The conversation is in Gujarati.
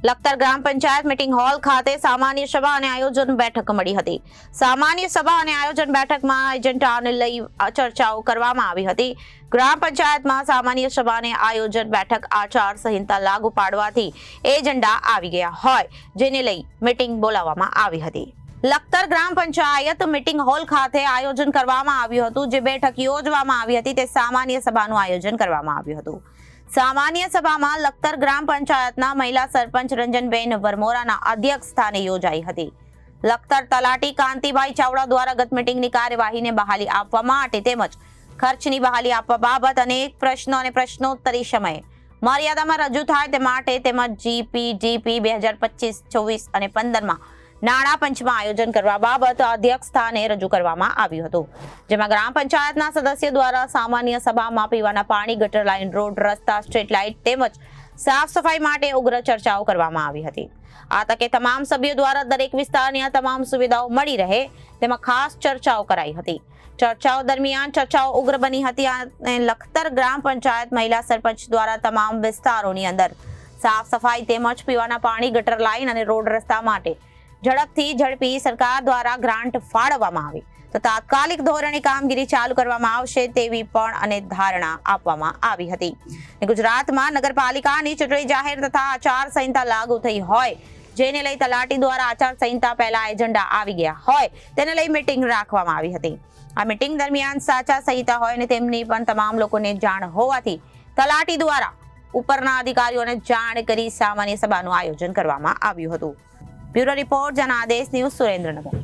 લખતર ગ્રામ પંચાયત મીટિંગ હોલ ખાતે સામાન્ય સભા અને આયોજન બેઠક મળી હતી. સામાન્ય સભા અને આયોજન બેઠકમાં એજન્ડાને લઈ ચર્ચાઓ કરવામાં આવી હતી. ગ્રામ પંચાયતમાં સામાન્ય સભા અને આયોજન બેઠક આચાર સંહિતા લાગુ પાડવાથી એજન્ડા આવી ગયા હોય જેને લઈ મીટિંગ બોલાવવામાં આવી હતી. લખતર ગ્રામ પંચાયત મીટિંગ હોલ ખાતે આયોજન કરવામાં આવ્યું હતું. જે બેઠક યોજવામાં આવી હતી તે સામાન્ય સભાનું આયોજન કરવામાં આવ્યું હતું. સામાન્ય સભામાં લખતર ગ્રામ પંચાયતના મહિલા સરપંચ રંજનબેન વરમોરાના અધ્યક્ષ સ્થાને યોજાઈ હતી. લખતર તલાટી કાંતિભાઈ ચાવડા દ્વારા ગત મીટિંગની કાર્યવાહીને બહાલી આપવા માટે તેમજ ખર્ચની બહાલી આપવા બાબત અનેક પ્રશ્નો અને પ્રશ્નોત્તરી સમયે મર્યાદામાં રજૂ થાય તે માટે તેમજ જીપીડીપી 2025, 24 અને 15માં નાણાં પંચમાં આયોજન કરવા બાબત અધ્યક્ષ સ્થાને રજૂ કરવામાં આવ્યું હતું. જેમાં ગ્રામ પંચાયતના સદસ્ય દ્વારા સામાન્ય સભામાં પીવાના પાણી, ગટર લાઇન, રોડ, રસ્તા, સ્ટ્રીટ લાઇટ તેમજ સાફ સફાઈ માટે ઉગ્ર ચર્ચાઓ કરવામાં આવી હતી. આ તકે તમામ સભ્યો દ્વારા દરેક વિસ્તારની આ તમામ સુવિધાઓ મળી રહે તેમાં ખાસ ચર્ચાઓ કરાઈ હતી. ચર્ચાઓ દરમિયાન ચર્ચાઓ ઉગ્ર બની હતી અને લખતર ગ્રામ પંચાયત મહિલા સરપંચ દ્વારા તમામ વિસ્તારોની અંદર સાફ સફાઈ તેમજ પીવાના પાણી, ગટર લાઇન અને રોડ રસ્તા માટે ઝડપી સરકાર દ્વારા ગ્રાન્ટ ફાળવવામાં આવી તો તાત્કાલિક ધોરણે કામગીરી ચાલુ કરવામાં આવશે તેવી પણ અને ધારણા આપવામાં આવી હતી. ગુજરાતમાં નગરપાલિકાની ચૂંટણી જાહેર તથા આચાર સંહિતા લાગુ થઈ હોય જેને લઈ તલાટી દ્વારા આચાર સંહિતા પહેલા એજન્ડા આવી ગયા હોય તેને લઈ મીટિંગ રાખવામાં આવી હતી. આ મીટિંગ દરમિયાન સાચા સંહિતા હોય અને તેમની પણ તમામ લોકોને જાણ હોવાથી તલાટી દ્વારા ઉપરના અધિકારીઓને જાણ કરી સામાન્ય સભાનું આયોજન કરવામાં આવ્યું હતું. Bureau report Janadesh news, Surendranagar.